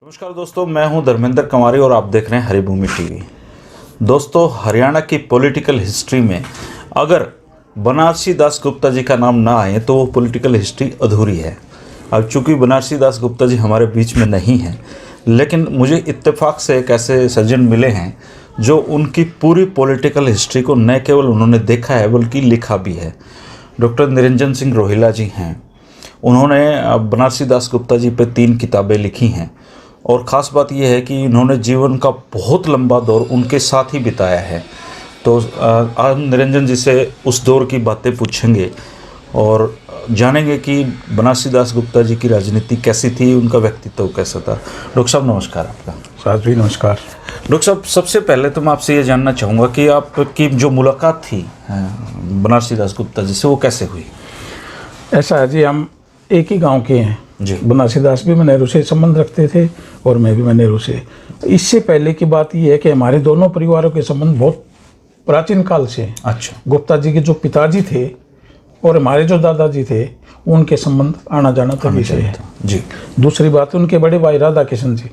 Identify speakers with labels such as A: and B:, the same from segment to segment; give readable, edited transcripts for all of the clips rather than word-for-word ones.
A: नमस्कार दोस्तों, मैं हूं धर्मेंद्र कुमारी और आप देख रहे हैं हरिभूमि टीवी। दोस्तों, हरियाणा की पॉलिटिकल हिस्ट्री में अगर बनारसी दास गुप्ता जी का नाम ना आए तो वो पॉलिटिकल हिस्ट्री अधूरी है। अब चूंकि बनारसी दास गुप्ता जी हमारे बीच में नहीं हैं, लेकिन मुझे इत्तेफाक से एक ऐसे सज्जन मिले हैं जो उनकी पूरी पॉलिटिकल हिस्ट्री को न केवल उन्होंने देखा है बल्कि लिखा भी है। डॉक्टर निरंजन सिंह रोहिला जी हैं। उन्होंने बनारसी दास गुप्ता जी पे 3 किताबें लिखी हैं और ख़ास बात यह है कि इन्होंने जीवन का बहुत लंबा दौर उनके साथ ही बिताया है। तो आज निरंजन जी से उस दौर की बातें पूछेंगे और जानेंगे कि बनारसी दास गुप्ता जी की राजनीति कैसी थी, उनका व्यक्तित्व कैसा था। डॉक्टर साहब नमस्कार। आपका
B: साहब जी नमस्कार।
A: डॉक्टर साहब, सबसे पहले तो मैं आपसे ये जानना चाहूँगा कि आपकी जो मुलाकात थी बनारसी दास गुप्ता जी से वो कैसे हुई।
B: ऐसा है जी, हम एक ही गांव के हैं
A: जी।
B: बनारसी दास भी मनेरू से संबंध रखते थे और मैं भी मनेरू से। इससे पहले की बात यह है कि हमारे दोनों परिवारों के संबंध बहुत प्राचीन काल से हैं।
A: अच्छा।
B: गुप्ता जी के जो पिताजी थे और हमारे जो दादाजी थे उनके संबंध आना जाना तभी से है
A: जी।
B: दूसरी बात, उनके बड़े भाई राधा किशन जी,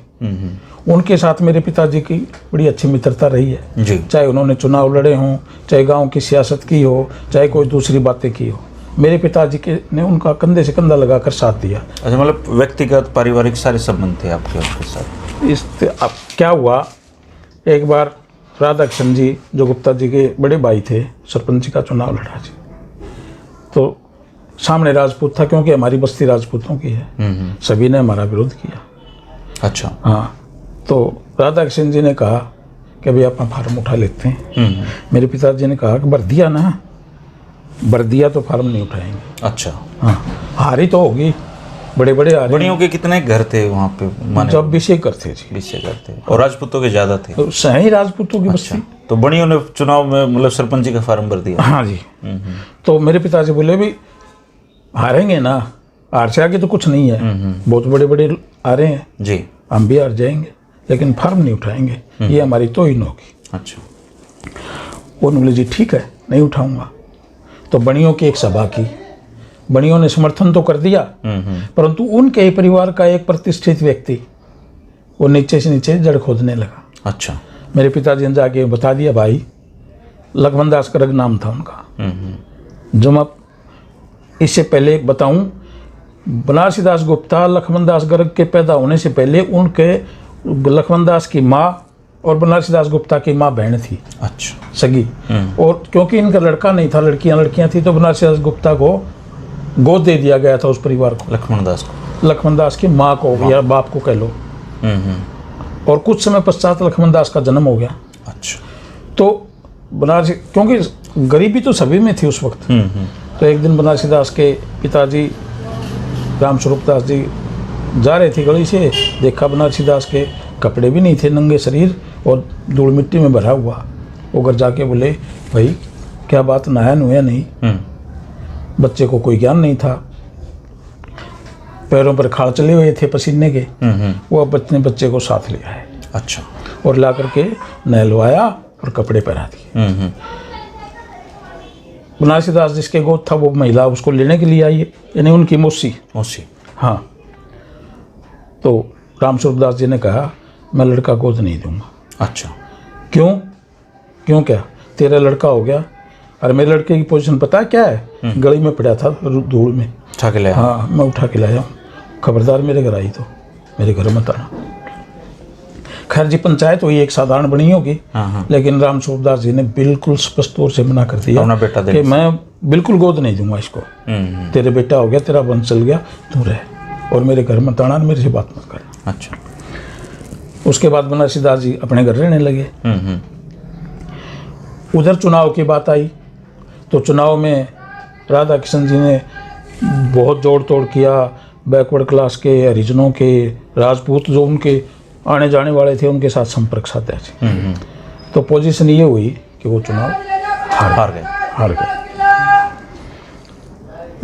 B: उनके साथ मेरे पिताजी की बड़ी अच्छी मित्रता रही है
A: जी।
B: चाहे उन्होंने चुनाव लड़े हों, चाहे गांव की सियासत की हो, चाहे कोई दूसरी बातें की हो, मेरे पिताजी के ने उनका कंधे से कंधा लगाकर साथ दिया।
A: अच्छा, मतलब व्यक्तिगत पारिवारिक सारे संबंध थे आपके उनके साथ।
B: अब क्या हुआ, एक बार राधा किशन जी जो गुप्ता जी के बड़े भाई थे, सरपंच का चुनाव लड़ा जी। तो सामने राजपूत था, क्योंकि हमारी बस्ती राजपूतों की है, सभी ने हमारा विरोध किया।
A: अच्छा।
B: हाँ, तो राधा किशन जी ने कहा कि अभी अपना फार्म उठा लेते हैं। मेरे पिताजी ने कहा कि भर दिया ना, भर दिया तो फार्म नहीं उठाएंगे।
A: अच्छा।
B: हाँ, हारी तो होगी, बड़े बड़े हारे।
A: बड़ियों के कितने घर थे वहाँ पे माने?
B: जब 20 करते जी,
A: 20 घर थे और राजपूतों के ज़्यादा थे।
B: तो सही राजपूतों की बस्ती।
A: तो बड़ियों ने चुनाव में मतलब सरपंची का फार्म भर दिया।
B: हाँ जी। तो मेरे पिताजी बोले भी हारेंगे ना, हार से आगे तो कुछ नहीं है, बहुत बड़े बड़े आ रहे हैं
A: जी,
B: हम भी हार जाएंगे लेकिन फार्म नहीं उठाएंगे, ये हमारी तौहीन होगी।
A: अच्छा।
B: उन्होंने बोले जी ठीक है, नहीं उठाऊंगा। तो बणियों की एक सभा की, बणियों ने समर्थन तो कर दिया, परंतु उनके ही परिवार का एक प्रतिष्ठित व्यक्ति वो नीचे से नीचे जड़ खोदने लगा।
A: अच्छा।
B: मेरे पिताजी ने जाके बता दिया, भाई लखमन दास गर्ग नाम था उनका। जो मैं इससे पहले बताऊं, बनारसी दास गुप्ता लखमन दास गर्ग के पैदा होने से पहले उनके लखमन दास की माँ और बनारसी दास गुप्ता की माँ बहन थी।
A: अच्छा।
B: सगी। और क्योंकि इनका लड़का नहीं था, लड़कियां थी, तो बनारसी दास गुप्ता को गोद दे दिया गया था उस परिवार को, लक्ष्मण दास की माँ को या बाप को कह लो। और कुछ समय पश्चात लक्ष्मण दास का जन्म हो गया।
A: अच्छा।
B: तो बनारसी, क्योंकि गरीबी तो सभी में थी उस वक्त, तो एक दिन बनारसी दास के पिताजी रामस्वरूप दास जी जा रहे थे गली से, देखा बनारसी दास के कपड़े भी नहीं थे, नंगे शरीर और धूल मिट्टी में भरा हुआ। वो घर जाके बोले, भाई क्या बात, नहाया नुया नहीं? बच्चे को कोई ज्ञान नहीं था, पैरों पर खाड़ चले हुए थे पसीने के। वो अपने बच्चे को साथ ले आए।
A: अच्छा।
B: और ला करके नहलवाया और कपड़े पहना दिए। बनारसी दास जिसके गोद था वो महिला उसको लेने के लिए आई, यानी उनकी मौसी। हाँ। तो रामस्वरूप दास जी ने कहा, मैं लड़का गोद नहीं दूंगा।
A: अच्छा।
B: क्यों क्या, तेरा लड़का हो गया। अरे मेरे लड़के की पोजीशन पता है क्या है? गली में पड़ा था धूल में,
A: उठा के लाया।
B: हाँ, मैं उठा के लाया हूँ। खबरदार मेरे घर आई तो मेरे घर मत आना। खैर जी, पंचायत हुई एक साधारण बनी होगी, लेकिन रामस्वरूप दास जी ने बिल्कुल स्पष्ट तौर से मना कर दिया कि मैं बिल्कुल गोद नहीं दूंगा इसको। तेरे बेटा हो गया, तेरा वंश चल गया, तू रह और मेरे घर मत आना, मेरे से बात मत कर।
A: अच्छा।
B: उसके बाद बनारसी दास जी अपने घर रहने लगे। उधर चुनाव की बात आई तो चुनाव में राधा किशन जी ने बहुत जोड़ तोड़ किया। बैकवर्ड क्लास के, हरिजनों के, राजपूत जो उनके आने जाने वाले थे उनके साथ संपर्क साधा। तो पोजीशन ये हुई कि वो चुनाव हार गए।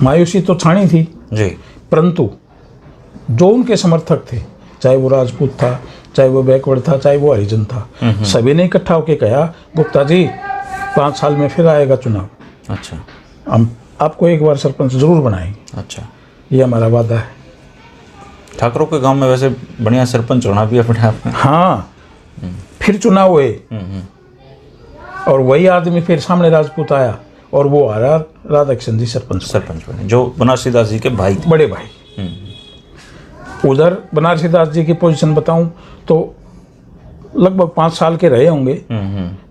B: मायूसी तो छानी थी
A: जी,
B: परंतु जो उनके समर्थक थे, चाहे वो राजपूत था, चाहे वो बैकवर्ड था, चाहे वो हरिजन था, सभी ने इकट्ठा होकर कहा, गुप्ता जी 5 साल में फिर आएगा चुनाव।
A: अच्छा।
B: हम आपको एक बार सरपंच जरूर बनाएंगे।
A: अच्छा।
B: ये हमारा वादा है।
A: ठाकरों के गांव में वैसे बढ़िया सरपंच होना भी अपने आप में।
B: हाँ, फिर चुनाव हुए और वही आदमी फिर सामने राजपूत आया और वो आ रहा राधा किशन जी सरपंच
A: बने, जो बनारसी दास जी के भाई थे।
B: बड़े भाई। उधर बनारसी दास जी की पोजीशन बताऊं तो लगभग 5 साल के रहे होंगे।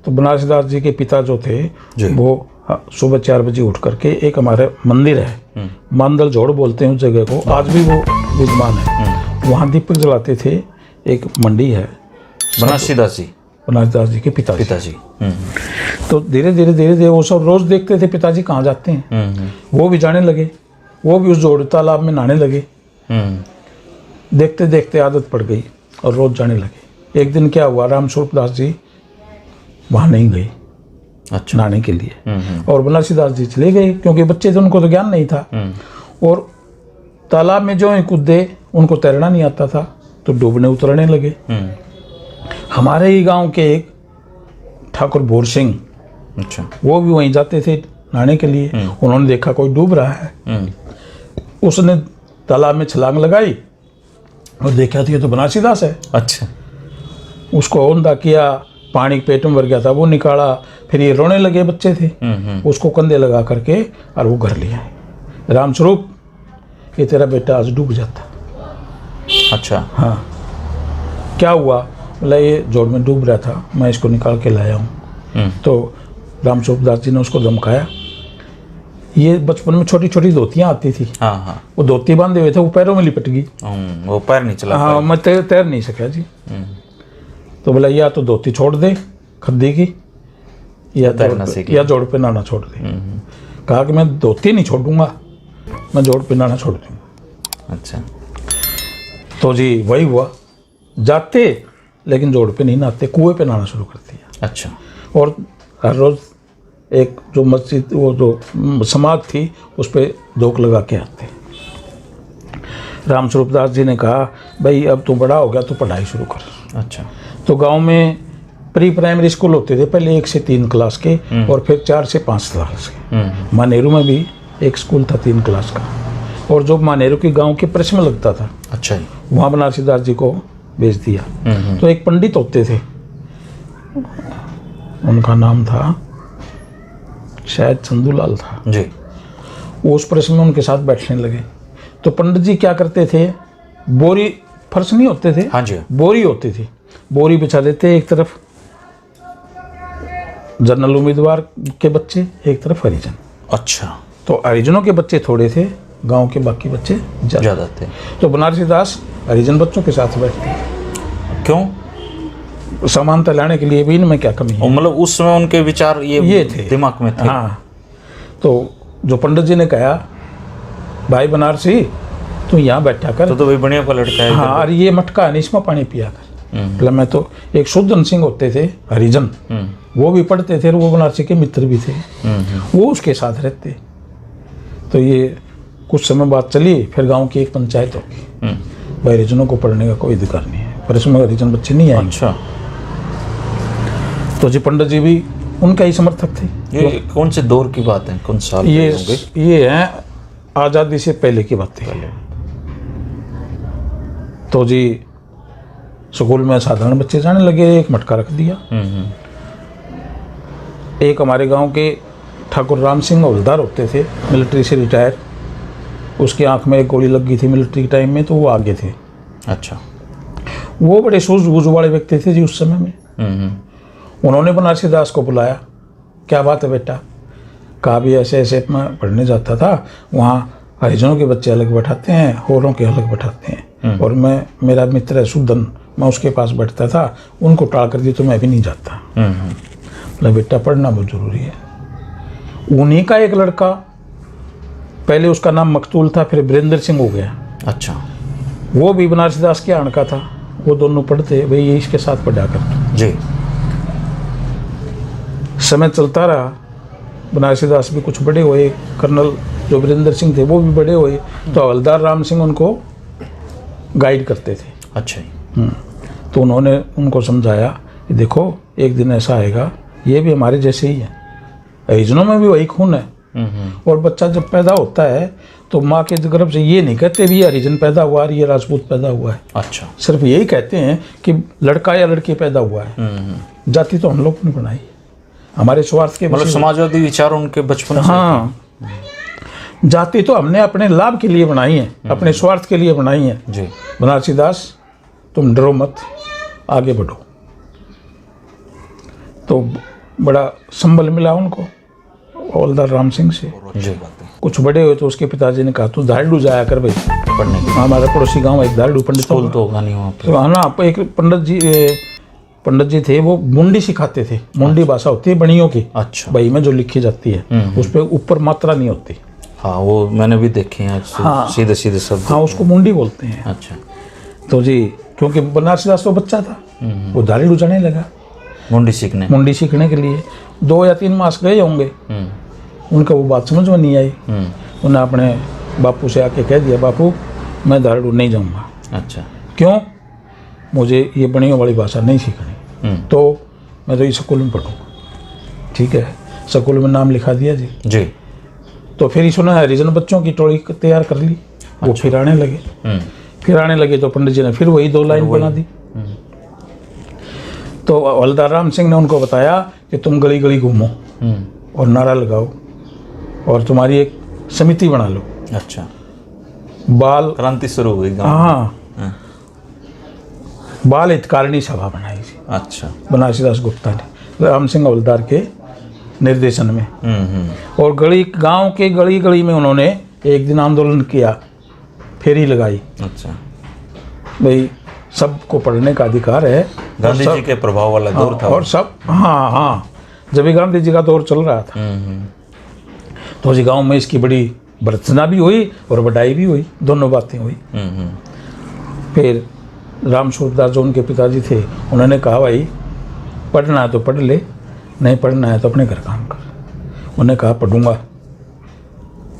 B: तो बनारसी दास जी के पिता जो थे वो सुबह 4 बजे उठ करके, एक हमारे मंदिर है मांदल जोड़ बोलते हैं उस जगह को, आज भी वो विद्यमान है, वहाँ दीपक जलाते थे। एक मंडी है
A: बनारसी दास जी
B: के पिताजी।
A: तो
B: धीरे धीरे वो सब रोज देखते थे पिताजी कहाँ जाते हैं। वो भी जाने लगे, वो भी उस जोड़ तालाब में नहाने लगे। देखते देखते आदत पड़ गई और रोज जाने लगे। एक दिन क्या हुआ, राम स्वरूप दास जी वहाँ नहीं गए नहाने के लिए, और बनारसी दास जी चले गए, क्योंकि बच्चे थे, उनको तो ज्ञान नहीं था। और तालाब में जो कूदे, उनको तैरना नहीं आता था, तो डूबने उतरने लगे। हमारे ही गांव के एक ठाकुर भोर सिंह, वो भी वहीं जाते थे नहाने के लिए। उन्होंने देखा कोई डूब रहा है, उसने तालाब में छलांग लगाई और देखा तो ये तो बनारसी दास है।
A: अच्छा।
B: उसको औंधा किया, पानी पेट में भर गया था, वो निकाला। फिर ये रोने लगे, बच्चे थे, उसको कंधे लगा करके और वो घर लिया। रामस्वरूप, ये तेरा बेटा आज डूब जाता।
A: अच्छा।
B: हाँ, क्या हुआ? बोला ये जोड़ में डूब रहा था, मैं इसको निकाल के लाया हूँ। तो रामस्वरूप दास जी ने उसको धमकाया। ये बचपन में छोटी छोटी धोतियाँ आती थी, वो धोती बांधे हुए थे, वो पैरों में लिपट गई,
A: वो पैर नहीं चला।
B: हाँ, मैं तैर नहीं सका जी। तो बोला या तो धोती छोड़ दे खद्दी की, या जोड़ पे नहाना छोड़ दे। कहा कि मैं धोती नहीं छोड़ूंगा, मैं जोड़ पे नहाना छोड़ दूंगा।
A: अच्छा।
B: तो जी वही हुआ, जाते लेकिन जोड़ पे नहीं नहाते, कुएं पे नहाना शुरू कर दिया।
A: अच्छा।
B: और हर रोज एक जो मस्जिद, वो जो समाज थी, उस पर धोख लगा के आते। रामस्वरूप दास जी ने कहा भाई अब तू बड़ा हो गया तो पढ़ाई शुरू कर।
A: अच्छा।
B: तो गांव में प्री प्राइमरी स्कूल होते थे पहले, 1 से 3 क्लास के, और फिर 4 से 5 क्लास के। मानेरू में भी एक स्कूल था 3 क्लास का, और जो मानेरू के गांव के प्रेस में लगता था,
A: अच्छा,
B: वहाँ बनारसी दास जी को भेज दिया। तो एक पंडित होते थे, उनका नाम था शायद चंदूलाल था
A: जी।
B: वो उस प्रेस में उनके साथ बैठने लगे। तो पंडित जी क्या करते थे, बोरी, फर्श नहीं होते थे,
A: हाँ जी,
B: बोरी होती थी, बोरी बिछा देते, एक तरफ जनरल उम्मीदवार के बच्चे, एक तरफ हरिजन।
A: अच्छा।
B: तो हरिजनों के बच्चे थोड़े थे, गांव के बाकी बच्चे ज़्यादा थे। तो बनारसी दास हरिजन बच्चों के साथ बैठते।
A: क्यों?
B: समानता लाने के लिए भी इनमें क्या कमी है।
A: मतलब उस समय उनके विचार ये थे, दिमाग में थे।
B: हाँ। तो जो पंडित जी ने कहा भाई बनारसी तू यहाँ बैठा कर,
A: तो भाई बढ़िया का लड़का है।
B: हाँ, और ये मटका है, इसमें पानी पिया कर। मतलब मैं तो एक शुद्धन सिंह होते थे हरिजन, वो भी पढ़ते थे, वो बनारसी के मित्र भी थे, वो उसके साथ रहते। तो ये कुछ समय बाद चली, फिर गांव की एक पंचायत होगी, भाई हरिजनों को पढ़ने का कोई अधिकार नहीं है, पर इसमें हरिजन बच्चे नहीं आएंगे।
A: अच्छा।
B: तो जी पंडित जी भी उनका ही समर्थक थे।
A: ये कौन से दौर की बात है, कौन साल होंगे?
B: ये है आज़ादी से पहले की बात है। तो जी स्कूल में साधारण बच्चे जाने लगे, एक मटका रख दिया। एक हमारे गांव के ठाकुर राम सिंह हवलदार होते थे, मिलिट्री से रिटायर, उसकी आंख में एक गोली लग गई थी मिलिट्री के टाइम में, तो वो आगे थे।
A: अच्छा।
B: वो बड़े सूझबूझ वाले व्यक्ति थे जी उस समय में। उन्होंने बनारसी दास को बुलाया, क्या बात है बेटा? कहा भी ऐसे ऐसे मैं पढ़ने जाता था, वहाँ हरिजनों के बच्चे अलग बैठाते हैं, होरों के अलग बैठाते हैं, और मेरा मित्र है सुदन, मैं उसके पास बैठता था, उनको टाल कर दी तो मैं भी नहीं जाता। बोला बेटा पढ़ना बहुत ज़रूरी है। उन्हीं का एक लड़का, पहले उसका नाम मकतूल था, फिर वीरेंद्र सिंह हो गया।
A: अच्छा।
B: वो भी बनारसी दास के आण का था, वो दोनों पढ़ते, भाई ये इसके साथ पढ़ा कर
A: जी।
B: समय चलता रहा, बनारसी दास भी कुछ बड़े हुए, कर्नल जो वीरेंद्र सिंह थे वो भी बड़े हुए, तो हवलदार राम सिंह उनको गाइड करते थे।
A: अच्छा।
B: तो उन्होंने उनको समझाया कि देखो एक दिन ऐसा आएगा, ये भी हमारे जैसे ही है, हरिजनों में भी वही खून है, और बच्चा जब पैदा होता है तो माँ के गर्भ से ये नहीं कहते भी ये हरिजन पैदा हुआ है, ये राजपूत पैदा हुआ है।
A: अच्छा।
B: सिर्फ यही कहते हैं कि लड़का या लड़की पैदा हुआ है। जाति तो हम लोग ने बनाई हमारे स्वार्थ के,
A: मतलब समाजवादी विचार उनके बचपन से।
B: हाँ, जाति तो हमने अपने लाभ के लिए बनाई है, अपने स्वार्थ के लिए बनाई है
A: जी।
B: बनारसी दास तुम डरो मत, आगे बढ़ो। तो बड़ा संबल मिला उनको हवलदार राम सिंह से।
A: जी।
B: कुछ बड़े हुए तो उसके पिताजी ने कहा तू धारडू जाया कर भाई
A: पढ़ने के
B: हमारा पड़ोसी गांव एक धारडू पंडित
A: स्कूल तो होगा नहीं वहाँ पे।
B: तो ना एक पंडित जी थे, वो मुंडी सिखाते थे। मुंडी भाषा होती है बणियों की,
A: अच्छा।
B: बही में जो लिखी जाती है उस पर ऊपर मात्रा नहीं होती।
A: हाँ, वो मैंने भी देखे हैं।
B: हाँ।
A: सीधे सीधे शब्द।
B: हाँ, उसको मुंडी बोलते हैं।
A: अच्छा।
B: तो जी क्योंकि बनारसी दास तो बच्चा था, वो धारडू जाने लगा
A: मुंडी सीखने।
B: मुंडी सीखने के लिए 2 या 3 मास गए होंगे। उनका वो बात समझ में नहीं आई। उन्हें अपने बापू से आके कह दिया, बापू मैं धारडू नहीं जाऊंगा।
A: अच्छा।
B: क्यों? मुझे ये बणियों वाली भाषा नहीं सीखनी, तो मैं तो इस स्कूल में पढ़ूंगा। ठीक है, स्कूल में नाम लिखा दिया जी।
A: जी।
B: तो फिर इसने हरिजन बच्चों की टोली तैयार कर ली। वो फिर आने लगे। फिर आने लगे तो पंडित जी ने फिर वही 2 लाइन बना दी। तो हवलदार राम सिंह ने उनको बताया कि तुम गली गली घूमो और नारा लगाओ और तुम्हारी एक समिति बना लो।
A: अच्छा।
B: बाल
A: क्रांति शुरू हुई गाँव।
B: हाँ, बाल हितकारिणी सभा बनाई थी।
A: अच्छा।
B: बनारसी दास गुप्ता ने राम सिंह हवलदार के निर्देशन में। और गांव के गली गली में उन्होंने एक दिन आंदोलन किया, फेरी लगाई।
A: अच्छा।
B: भाई सबको पढ़ने का अधिकार है।
A: गांधी जी के प्रभाव वाला दौर था।
B: और सब हाँ, जब भी गांधी जी का दौर चल रहा था तो जी गांव में इसकी बड़ी भर्त्सना भी हुई और बढ़ाई भी हुई, दोनों बातें हुई। फिर राम स्वरूपदास जो उनके पिताजी थे, उन्होंने कहा भाई पढ़ना है तो पढ़ ले, नहीं पढ़ना है तो अपने घर काम कर। उन्होंने कहा पढ़ूंगा,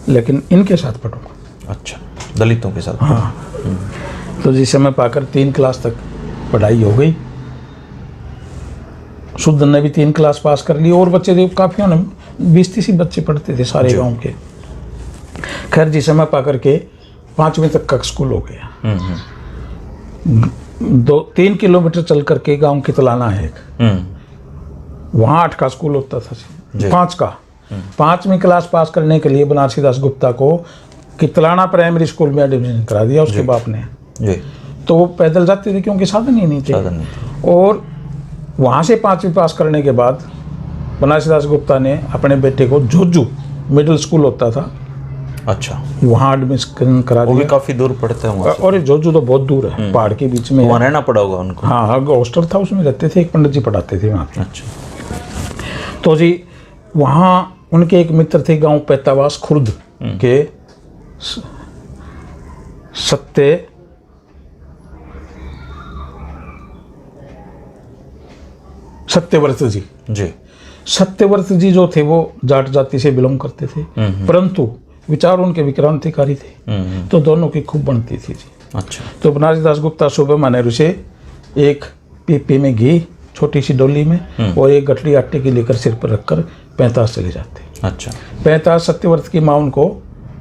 B: लेकिन इनके साथ पढ़ूंगा।
A: अच्छा, दलितों के साथ।
B: हाँ। तो जिस समय पाकर 3 क्लास तक पढ़ाई हो गई। शुद्ध ने भी 3 क्लास पास कर ली और बच्चे थे काफ़ी, 20-30 बच्चे पढ़ते थे सारे गांव के। खैर जिस समय पाकर के 5वीं तक का स्कूल हो गया। 2-3 किलोमीटर चल करके गांव की तलाना है एक, वहाँ 8 का स्कूल होता था, 5 का। 5वीं क्लास पास करने के लिए बनारसी दास गुप्ता को कितलाना प्राइमरी स्कूल में एडमिशन करा दिया उसके बाप ने।
A: जी।
B: तो वो पैदल जाते थे क्योंकि साधन ही नहीं थे। और वहाँ से 5वीं पास करने के बाद बनारसी दास गुप्ता ने अपने बेटे को जोजू मिडिल स्कूल होता था,
A: अच्छा,
B: वहाँ एडमिशन करा दिया।
A: वो भी काफ़ी दूर पड़ता है वहाँ से।
B: और जोजू तो बहुत दूर है, पहाड़ के बीच में।
A: वहाँ रहना पड़ा होगा उनको।
B: हाँ, हॉस्टल था, उसमें रहते थे, एक पंडित जी पढ़ाते थे वहाँ।
A: अच्छा।
B: तो जी वहाँ उनके एक मित्र थे गांव पैतावास खुर्द के सत्यव्रत जी।
A: जी।
B: सत्यव्रत जी जो थे वो जाट जाति से बिलोंग करते थे, परंतु विचार उनके विक्रांतिकारी थे। तो दोनों की खूब बनती थी जी।
A: अच्छा।
B: तो बनारसी दास गुप्ता सुबह मानेरू से एक पीपी में घी छोटी सी डोली में और एक गठरी आटे की लेकर सिर पर रखकर 45 चले जाते।
A: अच्छा।
B: 45 सत्यव्रत की माँ उनको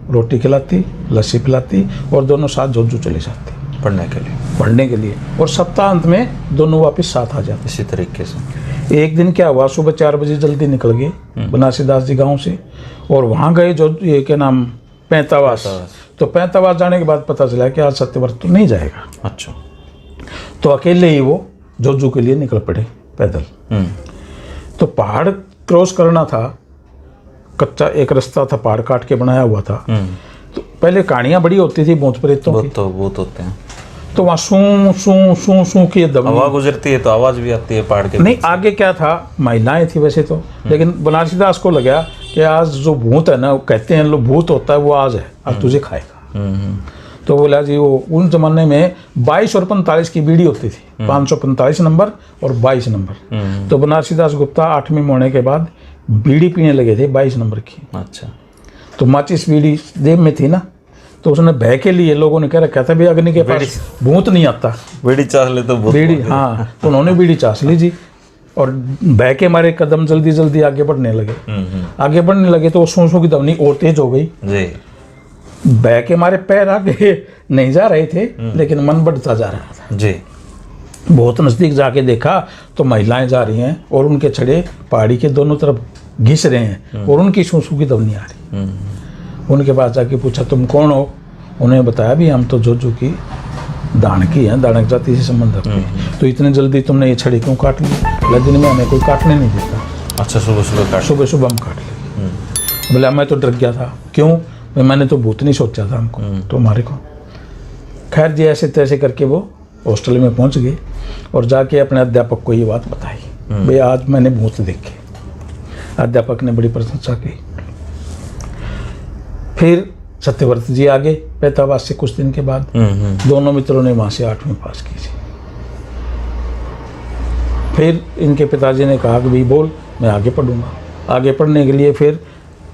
B: रोटी खिलाती, लस्सी पिलाती और दोनों साथ जोजू चले जाते पढ़ने के लिए। और सप्ताहांत में दोनों वापस साथ आ जाते।
A: इसी तरीके से
B: एक दिन क्या हुआ, सुबह 4 बजे जल्दी निकल गए बनारसी दास जी गांव से और वहाँ गए जो ये क्या नाम पैंतावास। तो पैंतावास जाने के बाद पता चला कि आज सत्यव्रत तो नहीं जाएगा।
A: अच्छा।
B: तो अकेले ही वो जोजू के लिए निकल पड़े पैदल। तो पहाड़ क्रॉस करना था, कच्चा एक रास्ता था, पहाड़ काट के बनाया हुआ था। तो पहले कहानियाँ बड़ी होती थी भूत प्रेतों की,
A: तो भूत होते हैं।
B: तो वहाँ सूं सूं सूं सूं की
A: हवा गुजरती है तो आवाज़ भी आती है पहाड़ के।
B: नहीं, आगे क्या था, महिलाएं थी वैसे तो, लेकिन बनारसी दास को लगा कि आज जो भूत है ना, वो कहते हैं लोग भूत होता है, वो आज है, आज तुझे खाएगा। तो बोला जी वो उन जमाने में 22 और 45 की बीड़ी होती थी, 545 नंबर और 22 नंबर। तो बनारसी दास गुप्ता 8वीं में होने के बाद बीड़ी पीने लगे थे 22 नंबर की।
A: अच्छा।
B: तो माचिस बीड़ी जेब में थी ना, तो उसने भय के लिए लोगों ने कह रखा था भी अग्नि के पास भूत नहीं आता,
A: बीड़ी चास ले तो भूत।
B: बीड़ी, हाँ, तो उन्होंने बीड़ी चास ली जी। और बह के हमारे कदम जल्दी जल्दी आगे बढ़ने लगे। आगे बढ़ने लगे तो वो सांसों की ध्वनि और तेज हो गई।
A: जी।
B: बह के हमारे पैर आगे नहीं जा रहे थे, लेकिन मन बढ़ता जा रहा था।
A: जी।
B: बहुत नज़दीक जाके देखा तो महिलाएं जा रही हैं और उनके छड़े पहाड़ी के दोनों तरफ घिस रहे हैं और उनकी सूसू की ध्वनि आ रही। उनके पास जाके पूछा तुम कौन हो? उन्हें बताया भी हम तो जोजू की दानकी हैं, दानक जाति से संबंध रखते हैं। तो इतने जल्दी तुमने ये छड़ी क्यों काट ली? बोला दिन में हमें कोई काटने नहीं देता।
A: अच्छा, सुबह सुबह काट?
B: सुबह सुबह हम काट ले। बोला मैं तो डर गया था। क्यों? मैंने तो भूत नहीं सोचा था हमको तो हमारे को। खैर जी ऐसे तैसे करके वो हॉस्टल में पहुंच गए और जाके अपने अध्यापक को ये बात बताई, भाई आज मैंने भूत देखे। अध्यापक ने बड़ी प्रशंसा की। फिर सत्यव्रत जी आ गए पैतावास से कुछ दिन के बाद। दोनों मित्रों ने वहाँ से 8वीं पास की थी। फिर इनके पिताजी ने कहा कि भाई बोल, मैं आगे पढ़ूंगा। आगे पढ़ने के लिए फिर